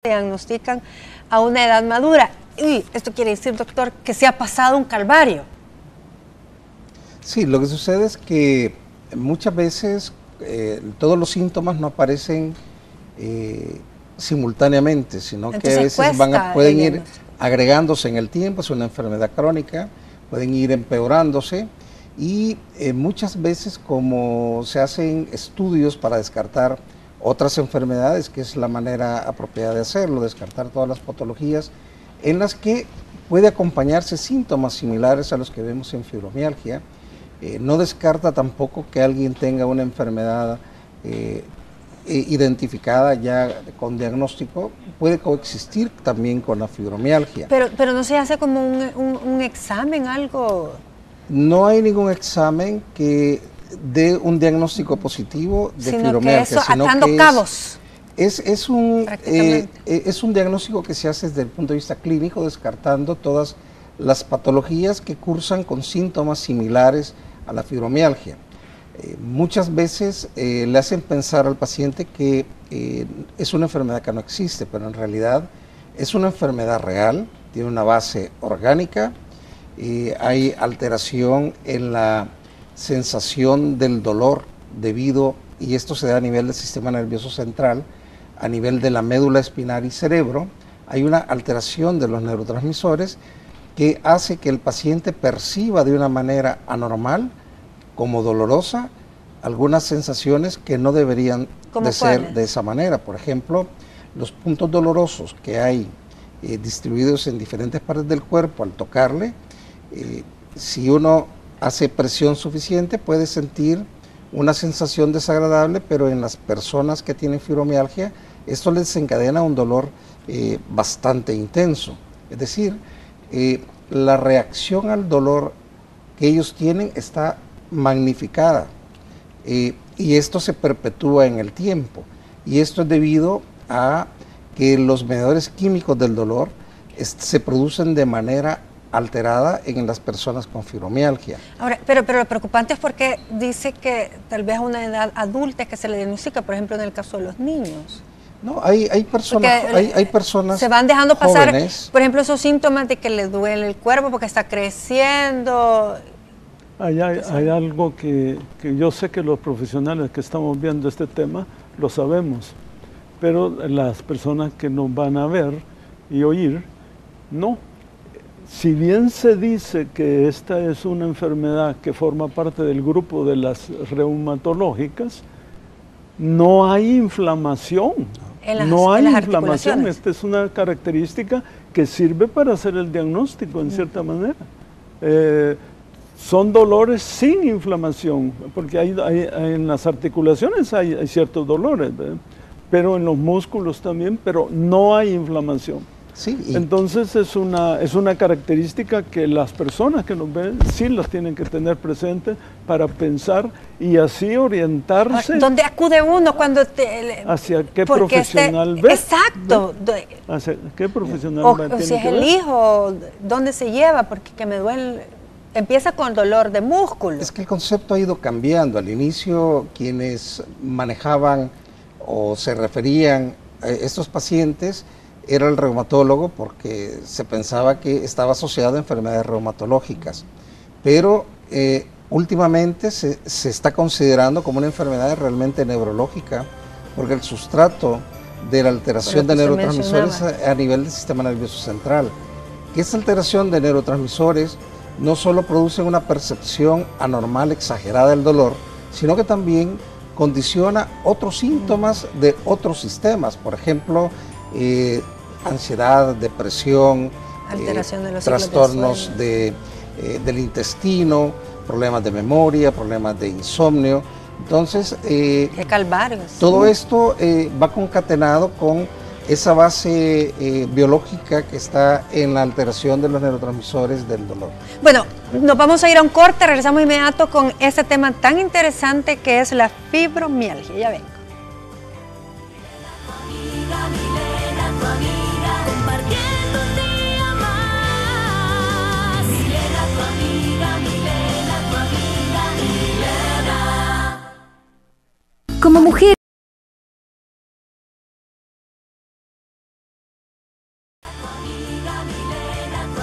diagnostican a una edad madura. Y esto quiere decir, doctor, que se ha pasado un calvario. Sí, lo que sucede es que muchas veces todos los síntomas no aparecen simultáneamente, sino que a veces pueden ir agregándose en el tiempo. Es una enfermedad crónica, pueden ir empeorándose y muchas veces, como se hacen estudios para descartar otras enfermedades, que es la manera apropiada de hacerlo, descartar todas las patologías en las que puede acompañarse síntomas similares a los que vemos en fibromialgia. No descarta tampoco que alguien tenga una enfermedad identificada ya con diagnóstico, puede coexistir también con la fibromialgia. Pero no se hace como un examen, algo. No hay ningún examen que dé un diagnóstico positivo de fibromialgia. Sino que atando cabos. Es un diagnóstico que se hace desde el punto de vista clínico, descartando todas las patologías que cursan con síntomas similares a la fibromialgia. Muchas veces le hacen pensar al paciente que es una enfermedad que no existe, pero en realidad es una enfermedad real, tiene una base orgánica, hay alteración en la sensación del dolor y esto se da a nivel del sistema nervioso central, a nivel de la médula espinal y cerebro. Hay una alteración de los neurotransmisores que hace que el paciente perciba de una manera anormal, como dolorosa, algunas sensaciones que no deberían de ser de esa manera. Por ejemplo, los puntos dolorosos que hay distribuidos en diferentes partes del cuerpo al tocarle, si uno hace presión suficiente puede sentir una sensación desagradable, pero en las personas que tienen fibromialgia esto les desencadena un dolor bastante intenso. Es decir, la reacción al dolor que ellos tienen está magnificada y esto se perpetúa en el tiempo, y esto es debido a que los medidores químicos del dolor se producen de manera alterada en las personas con fibromialgia. Ahora, pero lo preocupante es porque dice que tal vez a una edad adulta que se le diagnostica, por ejemplo en el caso de los niños. No, hay personas se van dejando pasar, jóvenes, por ejemplo, esos síntomas de que le duele el cuerpo porque está creciendo. Hay algo que yo sé que los profesionales que estamos viendo este tema lo sabemos, pero las personas que nos van a ver y oír, no. Si bien se dice que esta es una enfermedad que forma parte del grupo de las reumatológicas, no hay inflamación. No hay inflamación. Esta es una característica que sirve para hacer el diagnóstico en cierta manera. Son dolores sin inflamación, porque en las articulaciones hay ciertos dolores, ¿verdad? Pero en los músculos también, pero no hay inflamación. Sí, entonces es una característica que las personas que nos ven sí las tienen que tener presentes para pensar y así orientarse. ¿Dónde acude uno cuando hacia qué profesional ve? Exacto. ¿Hacia qué profesional o si es el hijo, ¿dónde se lleva? Porque que me duele. Empieza con dolor de músculo. Es que el concepto ha ido cambiando. Al inicio, quienes manejaban o se referían a estos pacientes era el reumatólogo, porque se pensaba que estaba asociado a enfermedades reumatológicas, pero últimamente se está considerando como una enfermedad realmente neurológica, porque el sustrato de la alteración de neurotransmisores a nivel del sistema nervioso central, que esa alteración de neurotransmisores no solo produce una percepción anormal, exagerada del dolor, sino que también condiciona otros síntomas de otros sistemas, por ejemplo, ansiedad, depresión, alteración de los trastornos del intestino, problemas de memoria, problemas de insomnio. Entonces, qué calvario. Todo esto va concatenado con esa base biológica que está en la alteración de los neurotransmisores del dolor. Bueno, nos vamos a ir a un corte, regresamos inmediato con ese tema tan interesante que es la fibromialgia. Ya vengo. Como mujer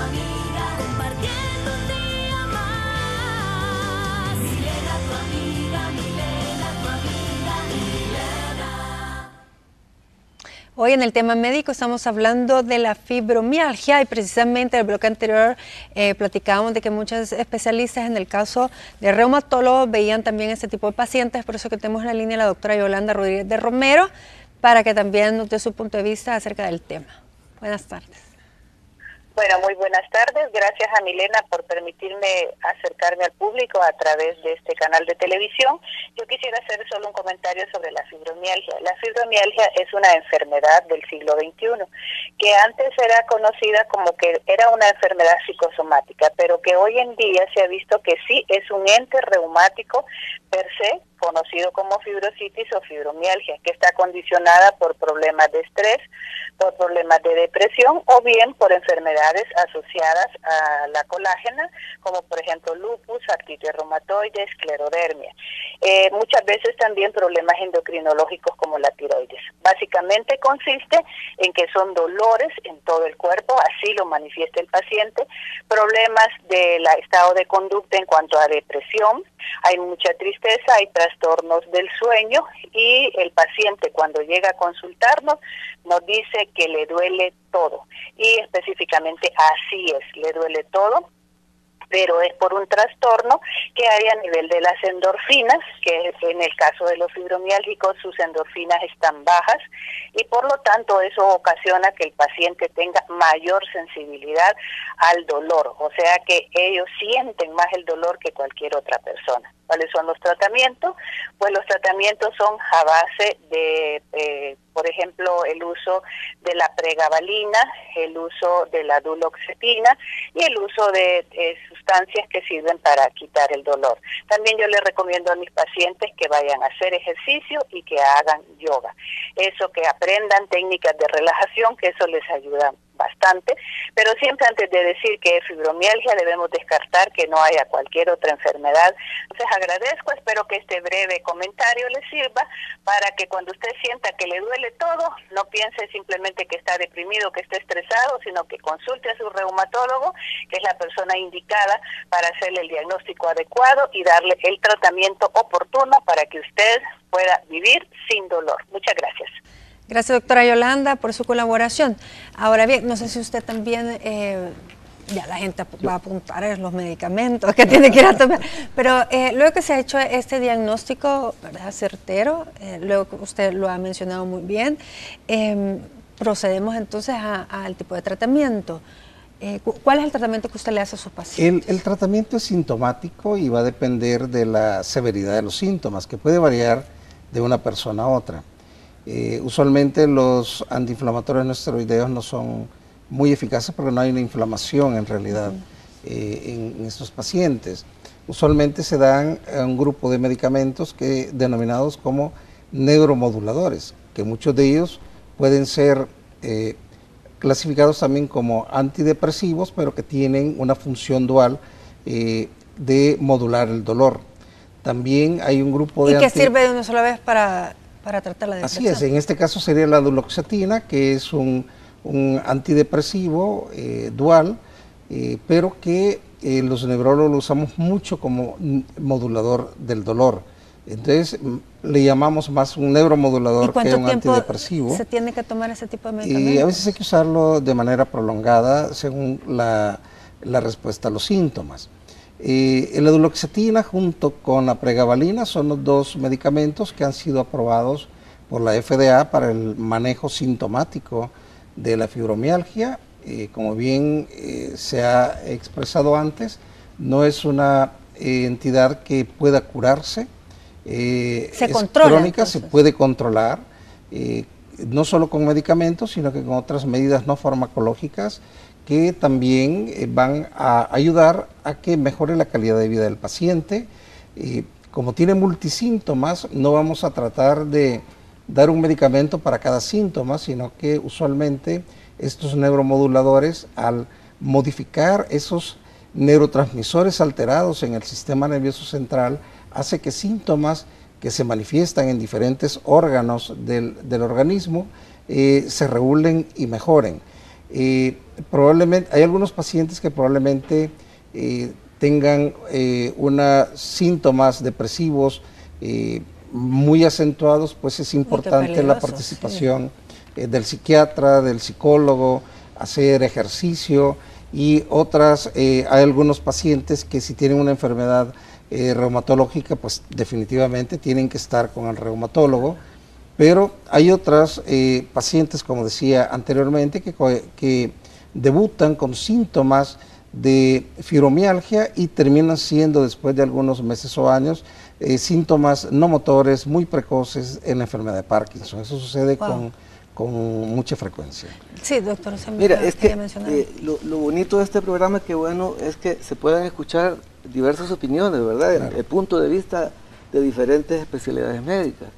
amiga, compartiendo un día más. Milena, tu amiga, Milena, tu amiga, Milena. Hoy en el tema médico estamos hablando de la fibromialgia y precisamente en el bloque anterior platicábamos de que muchos especialistas en el caso de reumatólogos veían también este tipo de pacientes, por eso que tenemos en la línea a la doctora Yolanda Rodríguez de Romero para que también nos dé su punto de vista acerca del tema. Buenas tardes. Bueno, muy buenas tardes. Gracias a Milena por permitirme acercarme al público a través de este canal de televisión. Yo quisiera hacer solo un comentario sobre la fibromialgia. La fibromialgia es una enfermedad del siglo XXI, que antes era conocida como que era una enfermedad psicosomática, pero que hoy en día se ha visto que sí es un ente reumático per se, conocido como fibrositis o fibromialgia, que está condicionada por problemas de estrés, por problemas de depresión o bien por enfermedades asociadas a la colágena, como por ejemplo lupus, artritis reumatoide, esclerodermia. Muchas veces también problemas endocrinológicos como la tiroides. Básicamente consiste en que son dolores en todo el cuerpo, así lo manifiesta el paciente, problemas del estado de conducta en cuanto a depresión, hay mucha tristeza, hay trastornos del sueño y el paciente cuando llega a consultarnos nos dice que le duele todo y específicamente así es, le duele todo, pero es por un trastorno que hay a nivel de las endorfinas, que en el caso de los fibromiálgicos sus endorfinas están bajas y por lo tanto eso ocasiona que el paciente tenga mayor sensibilidad al dolor, o sea que ellos sienten más el dolor que cualquier otra persona. ¿Cuáles son los tratamientos? Pues los tratamientos son a base de, por ejemplo, el uso de la pregabalina, el uso de la duloxetina y el uso de sustancias que sirven para quitar el dolor. También yo les recomiendo a mis pacientes que vayan a hacer ejercicio y que hagan yoga. Eso, que aprendan técnicas de relajación, que eso les ayuda bastante, pero siempre antes de decir que es fibromialgia debemos descartar que no haya cualquier otra enfermedad. Entonces agradezco, espero que este breve comentario les sirva para que cuando usted sienta que le duele todo, no piense simplemente que está deprimido, que está estresado, sino que consulte a su reumatólogo, que es la persona indicada para hacerle el diagnóstico adecuado y darle el tratamiento oportuno para que usted pueda vivir sin dolor. Muchas gracias. Gracias, doctora Yolanda, por su colaboración. Ahora bien, no sé si usted también, ya la gente va a apuntar a los medicamentos que tiene que ir a tomar, pero luego que se ha hecho este diagnóstico, ¿verdad?, certero, luego que usted lo ha mencionado muy bien, procedemos entonces al tipo de tratamiento. ¿Cuál es el tratamiento que usted le hace a sus pacientes? El tratamiento es sintomático y va a depender de la severidad de los síntomas, que puede variar de una persona a otra. Usualmente los antiinflamatorios no esteroideos no son muy eficaces porque no hay una inflamación en realidad en estos pacientes. Usualmente se dan un grupo de medicamentos denominados como neuromoduladores, que muchos de ellos pueden ser clasificados también como antidepresivos, pero que tienen una función dual de modular el dolor. También hay un grupo de... ¿Y que sirve de una sola vez para tratar la depresión? Así es, en este caso sería la duloxetina, que es un antidepresivo dual, pero que los neurólogos lo usamos mucho como modulador del dolor. Entonces le llamamos más un neuromodulador que un antidepresivo. ¿Se tiene que tomar ese tipo de medicamentos? Y a veces hay que usarlo de manera prolongada según la respuesta a los síntomas. La duloxetina junto con la pregabalina son los dos medicamentos que han sido aprobados por la FDA para el manejo sintomático de la fibromialgia. Como bien se ha expresado antes, no es una entidad que pueda curarse, se controla, crónica, entonces se puede controlar, no solo con medicamentos, sino que con otras medidas no farmacológicas que también van a ayudar a que mejore la calidad de vida del paciente. Como tiene multisíntomas, no vamos a tratar de dar un medicamento para cada síntoma, sino que usualmente estos neuromoduladores, al modificar esos neurotransmisores alterados en el sistema nervioso central, hace que síntomas que se manifiestan en diferentes órganos del organismo se regulen y mejoren. Probablemente, hay algunos pacientes que probablemente tengan síntomas depresivos muy acentuados, pues es importante la participación del psiquiatra, del psicólogo, hacer ejercicio y otras, hay algunos pacientes que si tienen una enfermedad reumatológica, pues definitivamente tienen que estar con el reumatólogo, pero hay otras pacientes, como decía anteriormente, que debutan con síntomas de fibromialgia y terminan siendo, después de algunos meses o años, síntomas no motores muy precoces en la enfermedad de Parkinson. Eso sucede con mucha frecuencia. Sí, doctor. Mira, es que lo bonito de este programa, que bueno, es que se puedan escuchar diversas opiniones, ¿verdad? Claro. El punto de vista de diferentes especialidades médicas.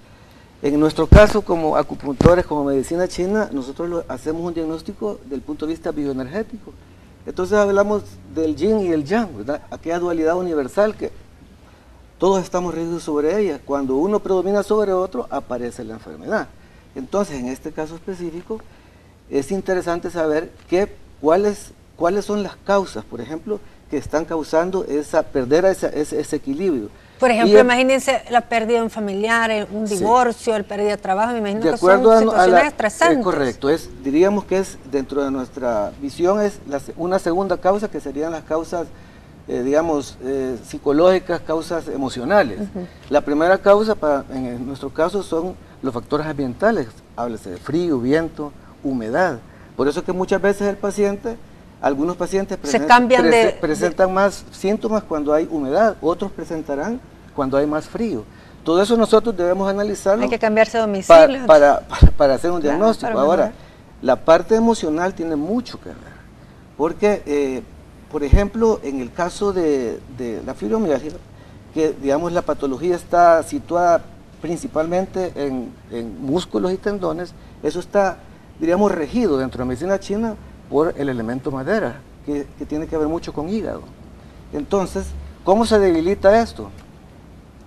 En nuestro caso, como acupuntores, como medicina china, nosotros hacemos un diagnóstico del punto de vista bioenergético. Entonces hablamos del yin y el yang, ¿verdad? Aquella dualidad universal que todos estamos regidos sobre ella. Cuando uno predomina sobre otro, aparece la enfermedad. Entonces, en este caso específico, es interesante saber cuáles son las causas, por ejemplo, que están causando perder ese equilibrio. Por ejemplo, imagínense la pérdida de un familiar, un divorcio, el pérdida de trabajo, me imagino que son situaciones estresantes. Correcto, diríamos que es dentro de nuestra visión es una segunda causa, que serían las causas, psicológicas, causas emocionales. La primera causa, en nuestro caso, son los factores ambientales, háblese de frío, viento, humedad. Por eso es que muchas veces algunos pacientes presentan más síntomas cuando hay humedad, otros presentarán cuando hay más frío. Todo eso nosotros debemos analizarlo. Hay que cambiarse de domicilio. Para hacer un diagnóstico. Ahora, la parte emocional tiene mucho que ver, porque, por ejemplo, en el caso de la fibromialgia, que digamos la patología está situada principalmente en músculos y tendones, eso está, diríamos, regido dentro de la medicina china por el elemento madera, que tiene que ver mucho con hígado. Entonces, ¿cómo se debilita esto?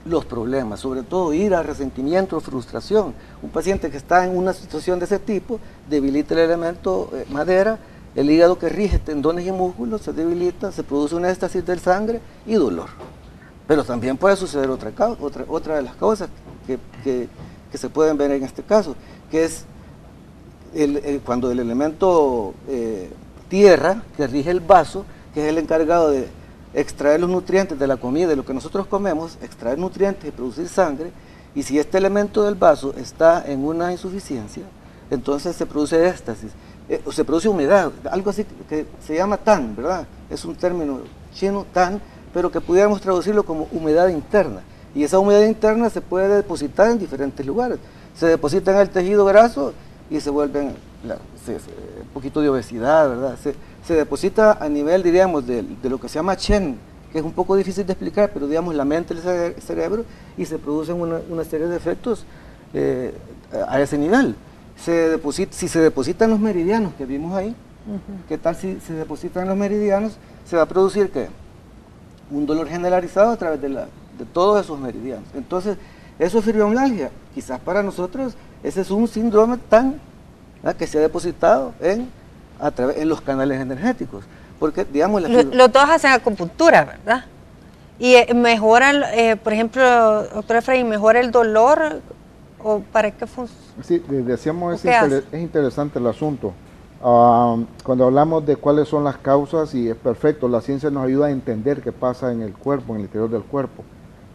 Los problemas, sobre todo ira, resentimiento, frustración. Un paciente que está en una situación de ese tipo, debilita el elemento madera, el hígado que rige tendones y músculos se debilita, se produce una éstasis del sangre y dolor. Pero también puede suceder otra de las causas que se pueden ver en este caso, que es cuando el elemento tierra, que rige el vaso, que es el encargado de extraer los nutrientes de la comida, de lo que nosotros comemos, extraer nutrientes y producir sangre, y si este elemento del vaso está en una insuficiencia, entonces se produce éstasis, o se produce humedad, algo así que se llama tan, ¿verdad? Es un término chino, tan, pero que pudiéramos traducirlo como humedad interna, y esa humedad interna se puede depositar en diferentes lugares. Se deposita en el tejido graso y se vuelven un poquito de obesidad, ¿verdad? Se deposita a nivel, diríamos, de lo que se llama Chen, que es un poco difícil de explicar, pero digamos la mente, el cerebro, y se producen una serie de efectos a ese nivel. Si se depositan los meridianos que vimos ahí, ¿qué tal si se depositan los meridianos? Se va a producir, ¿qué? Un dolor generalizado a través de todos esos meridianos. Entonces, eso es fibromialgia. Quizás para nosotros ese es un síndrome que se ha depositado en los canales energéticos. Porque, digamos, los dos hacen acupuntura, ¿verdad? Y mejoran, por ejemplo, doctor Efraín, ¿mejora el dolor o para qué funciona? Sí, decíamos, es interesante el asunto. Cuando hablamos de cuáles son las causas, y es perfecto, la ciencia nos ayuda a entender qué pasa en el cuerpo, en el interior del cuerpo.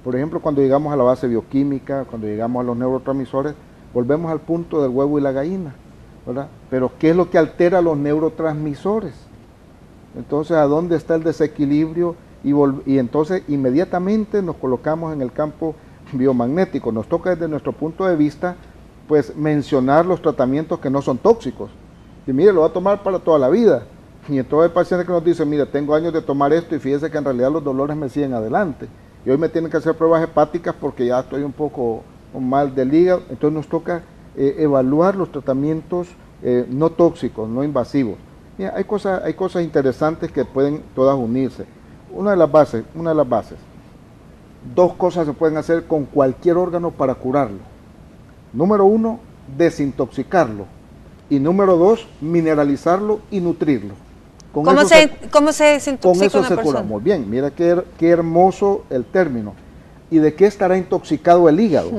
Por ejemplo, cuando llegamos a la base bioquímica, cuando llegamos a los neurotransmisores, volvemos al punto del huevo y la gallina, ¿verdad? Pero ¿qué es lo que altera los neurotransmisores? Entonces, ¿a dónde está el desequilibrio? Y entonces inmediatamente nos colocamos en el campo biomagnético. Nos toca desde nuestro punto de vista, pues, mencionar los tratamientos que no son tóxicos. Y mire, lo va a tomar para toda la vida. Y entonces hay pacientes que nos dicen, mire, tengo años de tomar esto y fíjese que en realidad los dolores me siguen adelante. Y hoy me tienen que hacer pruebas hepáticas porque ya estoy un poco mal del hígado. Entonces nos toca evaluar los tratamientos no tóxicos, no invasivos. Mira, hay cosas interesantes que pueden todas unirse. Una de las bases. Dos cosas se pueden hacer con cualquier órgano para curarlo. Número uno, desintoxicarlo. Y número 2, mineralizarlo y nutrirlo. ¿Cómo se desintoxica con eso una se persona? cura. Muy bien, mira qué hermoso el término. ¿Y de qué estará intoxicado el hígado?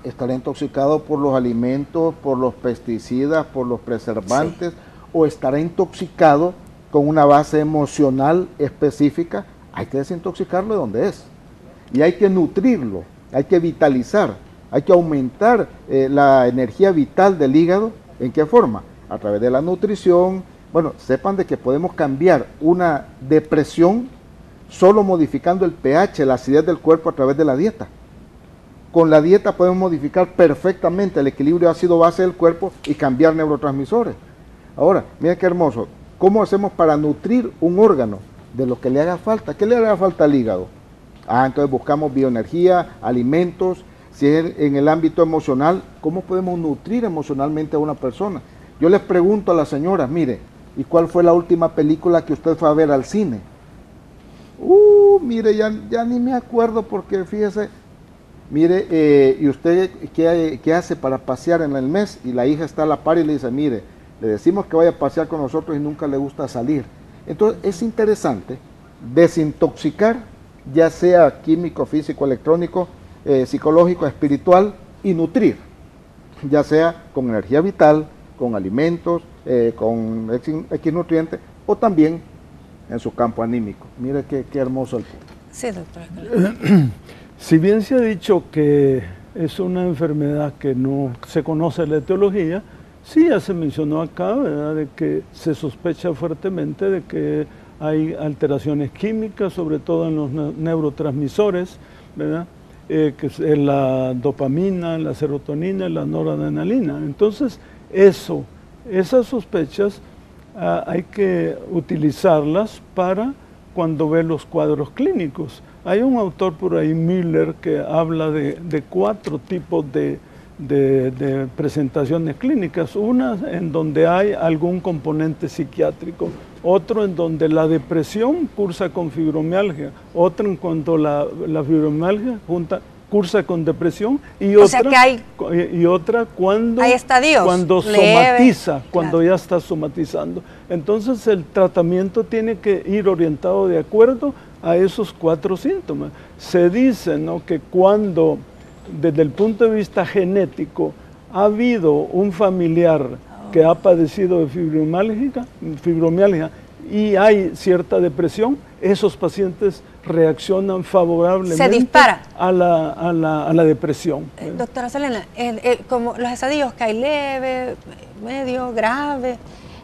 Estará intoxicado por los alimentos, por los pesticidas, por los preservantes, o estará intoxicado con una base emocional específica. Hay que desintoxicarlo de donde es. Y hay que nutrirlo, hay que vitalizar, hay que aumentar la energía vital del hígado. ¿En qué forma? A través de la nutrición. Bueno, sepan de que podemos cambiar una depresión solo modificando el pH, la acidez del cuerpo a través de la dieta. Con la dieta podemos modificar perfectamente el equilibrio ácido-base del cuerpo y cambiar neurotransmisores. Ahora, miren qué hermoso. ¿Cómo hacemos para nutrir un órgano de lo que le haga falta? ¿Qué le haga falta al hígado? Entonces buscamos bioenergía, alimentos. Si es en el ámbito emocional, ¿cómo podemos nutrir emocionalmente a una persona? Yo les pregunto a las señoras, mire, ¿y cuál fue la última película que usted fue a ver al cine? Mire, ya ni me acuerdo porque fíjese, mire, ¿y usted qué hace para pasear en el mes? Y la hija está a la par y le dice, mire, le decimos que vaya a pasear con nosotros y nunca le gusta salir. Entonces es interesante desintoxicar, ya sea químico, físico, electrónico, psicológico, espiritual, y nutrir, ya sea con energía vital, con alimentos, con X nutrientes, o también en su campo anímico. Mire qué hermoso el punto. Sí, doctora. Si bien se ha dicho que es una enfermedad que no se conoce la etiología, sí ya se mencionó acá, ¿verdad?, de que se sospecha fuertemente de que hay alteraciones químicas, sobre todo en los neurotransmisores, ¿verdad?, que es la dopamina, la serotonina, la noradrenalina. Entonces, esas sospechas hay que utilizarlas para cuando ve los cuadros clínicos. Hay un autor por ahí, Miller, que habla de 4 tipos de presentaciones clínicas. Una en donde hay algún componente psiquiátrico, otro en donde la depresión cursa con fibromialgia, otro en cuanto la fibromialgia cursa con depresión, y otra cuando, hay estadios, cuando somatiza, cuando ya está somatizando. Entonces el tratamiento tiene que ir orientado de acuerdo a esos 4 síntomas. Se dice, ¿no?, que cuando desde el punto de vista genético ha habido un familiar que ha padecido de fibromialgia y hay cierta depresión, esos pacientes reaccionan favorablemente, se dispara a la depresión. Doctora Selena, como los estadios que hay leve, medio, grave.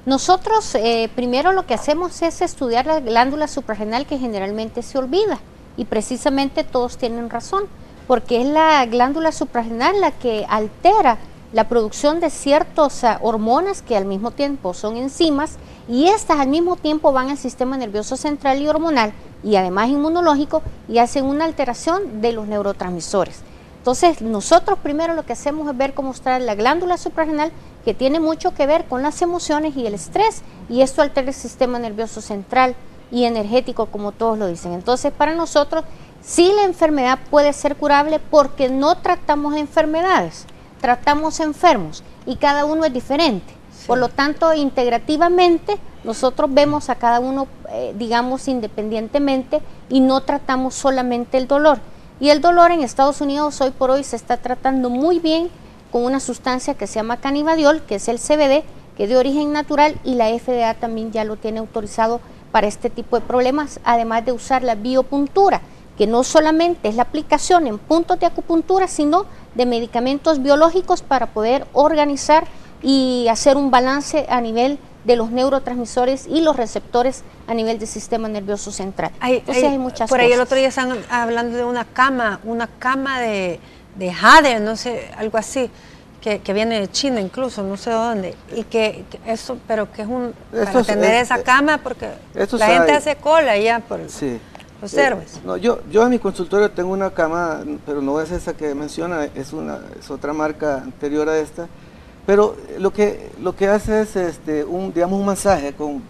Nosotros primero lo que hacemos es estudiar la glándula suprarrenal, que generalmente se olvida, y precisamente todos tienen razón, porque es la glándula suprarrenal la que altera la producción de ciertas hormonas que al mismo tiempo son enzimas, y estas al mismo tiempo van al sistema nervioso central y hormonal, y además inmunológico, y hacen una alteración de los neurotransmisores. Entonces nosotros primero lo que hacemos es ver cómo está la glándula suprarrenal, que tiene mucho que ver con las emociones y el estrés, y esto altera el sistema nervioso central y energético, como todos lo dicen. Entonces para nosotros sí la enfermedad puede ser curable, porque no tratamos enfermedades, tratamos enfermos, y cada uno es diferente. Sí. Por lo tanto, integrativamente nosotros vemos a cada uno, digamos, independientemente, y no tratamos solamente el dolor. Y el dolor en Estados Unidos hoy por hoy se está tratando muy bien con una sustancia que se llama cannabidiol, que es el CBD, que es de origen natural, y la FDA también ya lo tiene autorizado para este tipo de problemas, además de usar la biopuntura, que no solamente es la aplicación en puntos de acupuntura, sino de medicamentos biológicos para poder organizar y hacer un balance a nivel de los neurotransmisores y los receptores a nivel del sistema nervioso central. Entonces hay muchas por cosas. ahí el otro día están hablando de una cama de jade, no sé, algo así, que viene de China incluso, no sé dónde, y que eso, pero que es para tener esa cama, porque la gente hace cola ya por los héroes. No, yo en mi consultorio tengo una cama, pero no es esa que menciona, es otra marca anterior a esta. Pero lo que hace es digamos un masaje con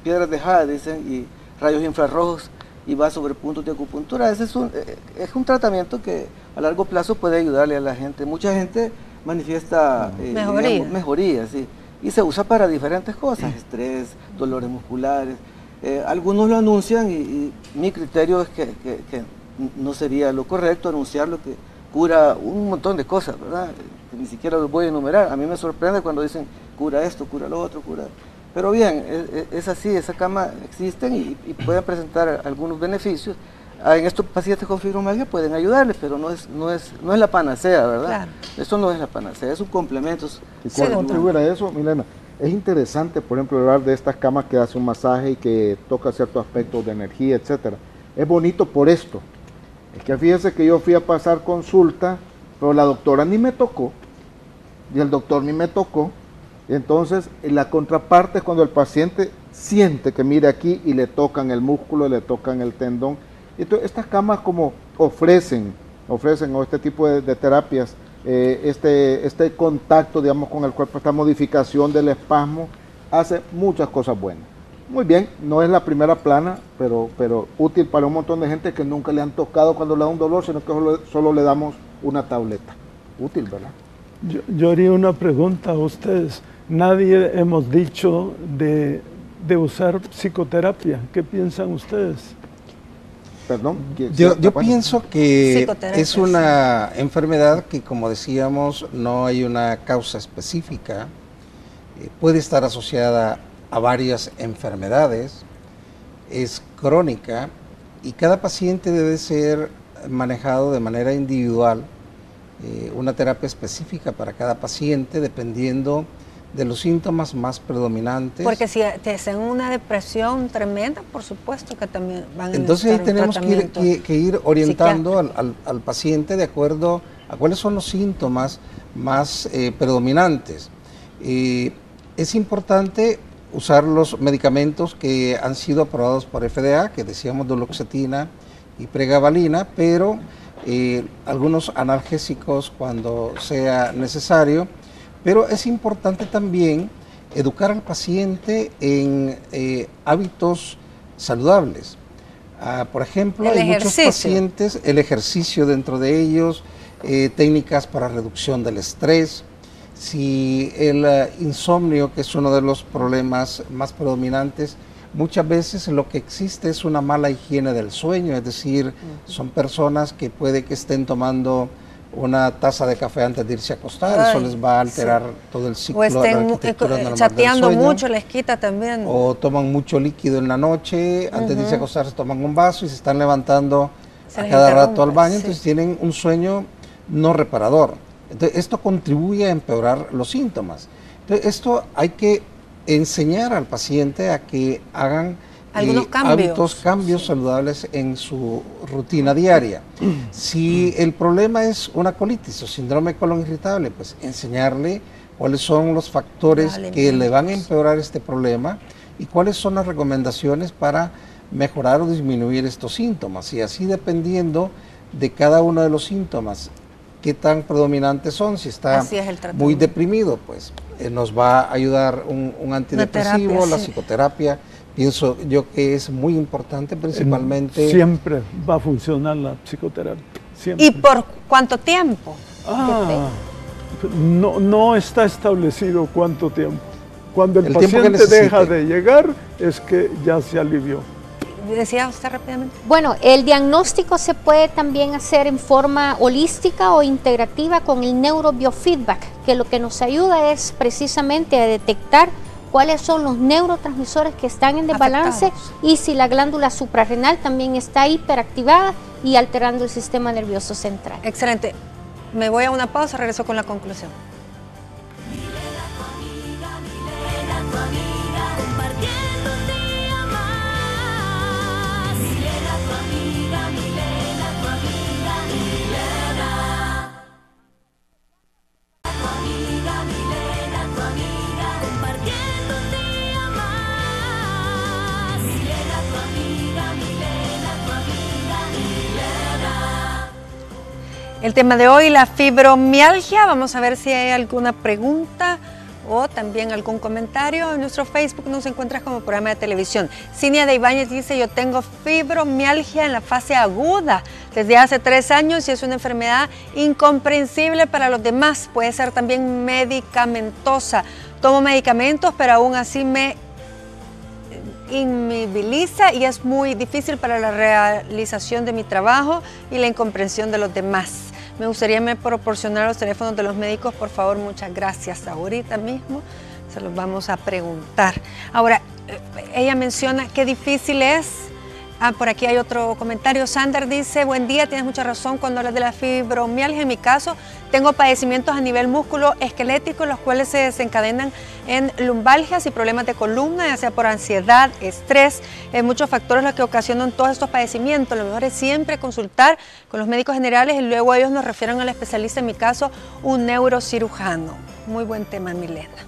piedras de jade, dicen, y rayos infrarrojos, y va sobre puntos de acupuntura. Ese es un tratamiento que a largo plazo puede ayudarle a la gente. Mucha gente manifiesta mejoría, sí. Y se usa para diferentes cosas, estrés, dolores musculares. Algunos lo anuncian y mi criterio es que no sería lo correcto anunciar lo que cura un montón de cosas, ¿verdad? Que ni siquiera los voy a enumerar. A mí me sorprende cuando dicen cura esto, cura lo otro, cura... Pero bien, es así, esa cama existen y pueden presentar algunos beneficios. En estos pacientes con fibromialgia pueden ayudarles, pero no es la panacea, ¿verdad? Claro. Eso no es la panacea, es un complemento. ¿Y cuál contribuye a eso, Milena? Es interesante, por ejemplo, hablar de estas camas que hace un masaje y que toca ciertos aspectos de energía, etcétera. Es bonito por esto. Es que fíjese que yo fui a pasar consulta, pero la doctora ni me tocó, y el doctor ni me tocó. Entonces, la contraparte es cuando el paciente siente que mire aquí y le tocan el músculo, le tocan el tendón. Entonces, estas camas como ofrecen o este tipo de terapias, este contacto, digamos, con el cuerpo, esta modificación del espasmo, hace muchas cosas buenas. Muy bien, no es la primera plana, pero útil para un montón de gente que nunca le han tocado cuando le da un dolor, sino que solo le damos una tableta. Útil, ¿verdad? Yo haría una pregunta a ustedes. Nadie hemos dicho de usar psicoterapia. ¿Qué piensan ustedes? Perdón. Yo pienso que es una enfermedad que, como decíamos, no hay una causa específica. Puede estar asociada a varias enfermedades, es crónica y cada paciente debe ser manejado de manera individual, una terapia específica para cada paciente dependiendo de los síntomas más predominantes. Porque si te hacen una depresión tremenda, por supuesto que también van a Entonces ahí tenemos que ir orientando al paciente de acuerdo a cuáles son los síntomas más predominantes. Es importante usar los medicamentos que han sido aprobados por FDA, que decíamos duloxetina y pregabalina, pero algunos analgésicos cuando sea necesario. Pero es importante también educar al paciente en hábitos saludables. Por ejemplo, hay muchos pacientes, el ejercicio dentro de ellos, técnicas para reducción del estrés. Si el insomnio, que es uno de los problemas más predominantes, muchas veces lo que existe es una mala higiene del sueño, es decir, son personas que puede que estén tomando una taza de café antes de irse a acostar, eso les va a alterar todo el ciclo. O estén chateando mucho, les quita también. O toman mucho líquido en la noche, antes de irse a acostar se toman un vaso y se están levantando a cada rato al baño, entonces tienen un sueño no reparador. Entonces, esto contribuye a empeorar los síntomas. Entonces, esto hay que enseñar al paciente a que hagan cambios saludables en su rutina diaria. Si el problema es una colitis o síndrome de colon irritable, pues enseñarle cuáles son los factores que le van a empeorar este problema y cuáles son las recomendaciones para mejorar o disminuir estos síntomas. Y así, dependiendo de cada uno de los síntomas, qué tan predominantes son, si está muy deprimido, pues nos va a ayudar un antidepresivo, la psicoterapia. Pienso yo que es muy importante, principalmente. Siempre va a funcionar la psicoterapia. Siempre. ¿Y por cuánto tiempo? No está establecido cuánto tiempo. Cuando el paciente deja de llegar, es que ya se alivió. ¿Decía usted rápidamente? Bueno, el diagnóstico se puede también hacer en forma holística o integrativa con el neurobiofeedback, que lo que nos ayuda es precisamente a detectar cuáles son los neurotransmisores que están en desbalance y si la glándula suprarrenal también está hiperactivada y alterando el sistema nervioso central. Excelente. Me voy a una pausa, regreso con la conclusión. El tema de hoy, la fibromialgia. Vamos a ver si hay alguna pregunta o también algún comentario. En nuestro Facebook nos encuentras como programa de televisión. Cinia de Ibáñez dice: yo tengo fibromialgia en la fase aguda. desde hace 3 años y es una enfermedad incomprensible para los demás. Puede ser también medicamentosa. Tomo medicamentos, pero aún así me inmoviliza y es muy difícil para la realización de mi trabajo y la incomprensión de los demás. Me gustaría me proporcionar los teléfonos de los médicos, por favor, muchas gracias. Ahorita mismo se los vamos a preguntar. Ahora, ella menciona qué difícil es. Por aquí hay otro comentario. Sander dice, buen día, tienes mucha razón cuando hablas de la fibromialgia. En mi caso, tengo padecimientos a nivel músculo-esquelético, los cuales se desencadenan en lumbalgias y problemas de columna, ya sea por ansiedad, estrés, muchos factores los que ocasionan todos estos padecimientos. Lo mejor es siempre consultar con los médicos generales y luego ellos nos refieren al especialista, en mi caso, un neurocirujano. Muy buen tema, Milena.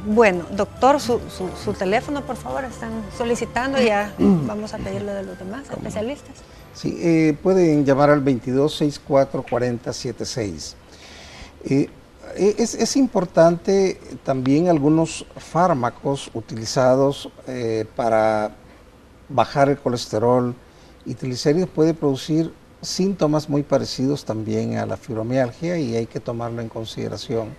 Bueno, doctor, su teléfono, por favor, están solicitando y ya vamos a pedirle de los demás especialistas. Sí, pueden llamar al 2264-4076. Es importante también algunos fármacos utilizados para bajar el colesterol y triglicéridos puede producir síntomas muy parecidos también a la fibromialgia y hay que tomarlo en consideración.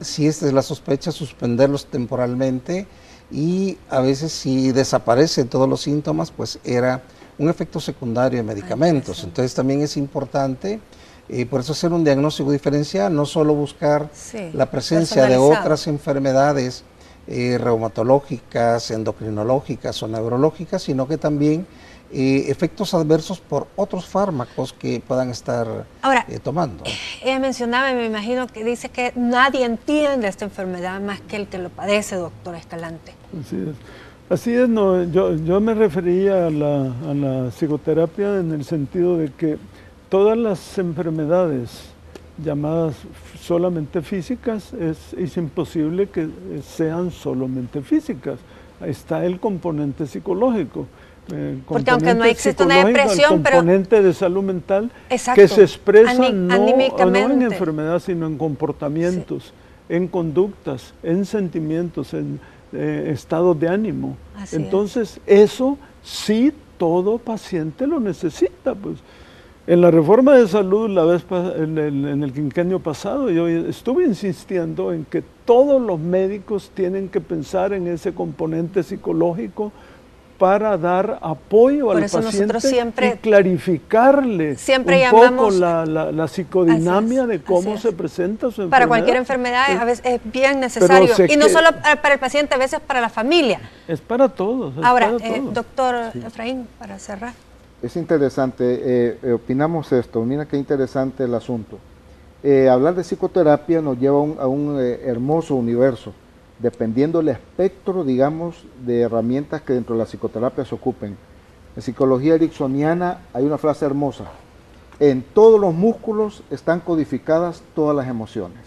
Si esta es la sospecha, suspenderlos temporalmente y a veces si desaparecen todos los síntomas, pues era un efecto secundario de medicamentos. Entonces también es importante, por eso hacer un diagnóstico diferencial, no solo buscar la presencia de otras enfermedades reumatológicas, endocrinológicas o neurológicas, sino que también efectos adversos por otros fármacos que puedan estar tomando. Ella mencionaba, y me imagino que dice que nadie entiende esta enfermedad más que el que lo padece, doctor Escalante. Así es, no, yo me refería a la psicoterapia en el sentido de que todas las enfermedades llamadas solamente físicas es imposible que sean solamente físicas. Ahí está el componente psicológico. Porque aunque no existe una depresión, el componente de salud mental que se expresa no en enfermedad, sino en comportamientos, en conductas, en sentimientos, en estados de ánimo. Entonces, eso sí todo paciente lo necesita. Pues. En la reforma de salud, en el quinquenio pasado, yo estuve insistiendo en que todos los médicos tienen que pensar en ese componente psicológico para dar apoyo al paciente y clarificarle un poco la psicodinamia de cómo se presenta su enfermedad. Para cualquier enfermedad a veces es bien necesario, y no solo para el paciente, a veces para la familia. Es para todos. Ahora, doctor Efraín, para cerrar. Es interesante, opinamos esto, mira qué interesante el asunto. Hablar de psicoterapia nos lleva a un hermoso universo, dependiendo del espectro, digamos, de herramientas que dentro de la psicoterapia se ocupen. En psicología ericksoniana hay una frase hermosa: en todos los músculos están codificadas todas las emociones.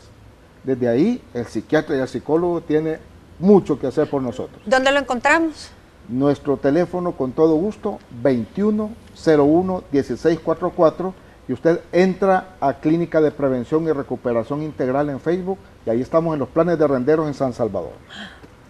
Desde ahí, el psiquiatra y el psicólogo tiene mucho que hacer por nosotros. ¿Dónde lo encontramos? Nuestro teléfono, con todo gusto, 2101-1644, y usted entra a Clínica de Prevención y Recuperación Integral en Facebook, y ahí estamos en los planes de renderos en San Salvador.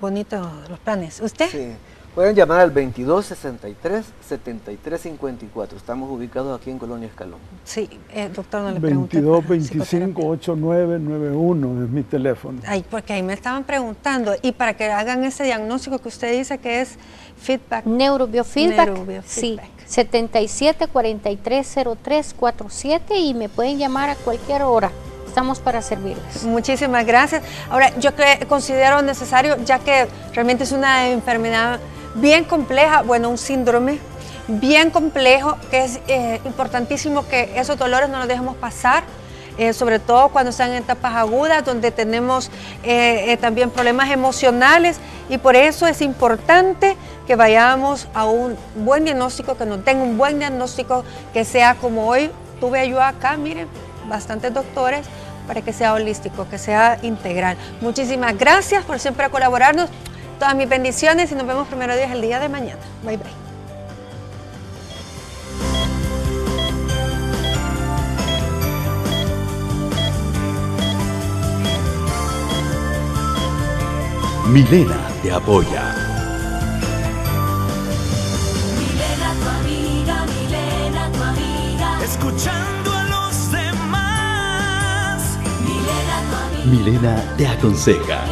Bonito los planes. ¿Usted? Sí. Pueden llamar al 2263-7354. Estamos ubicados aquí en Colonia Escalón. Sí, doctor, no le pregunté. 2225-8991 es mi teléfono. Ay, porque ahí me estaban preguntando. Y para que hagan ese diagnóstico que usted dice que es feedback. Neurobiofeedback. Sí, 77430347 y me pueden llamar a cualquier hora. Estamos para servirles. Muchísimas gracias. Ahora, yo considero necesario, ya que realmente es una enfermedad bien compleja, bueno, un síndrome bien complejo, que es importantísimo que esos dolores no los dejemos pasar, sobre todo cuando están en etapas agudas, donde tenemos también problemas emocionales, y por eso es importante que vayamos a un buen diagnóstico, que nos den un buen diagnóstico, que sea como hoy tuve yo acá, miren, bastantes doctores, para que sea holístico, que sea integral. Muchísimas gracias por siempre colaborarnos. Todas mis bendiciones y nos vemos primero Dios el día de mañana. Bye, bye. Milena te apoya. Milena, tu amiga, Milena. Milena te aconseja.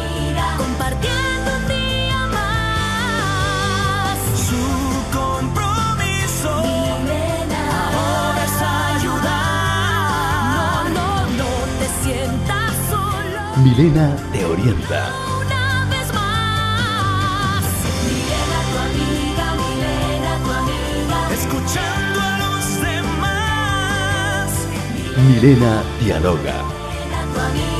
Compartiendo un día más. Su compromiso ahora es ayudar. No te sientas solo. Milena te orienta. Una vez más. Milena tu amiga, Milena tu amiga. Escuchando a los demás. Milena dialoga. Milena tu amiga.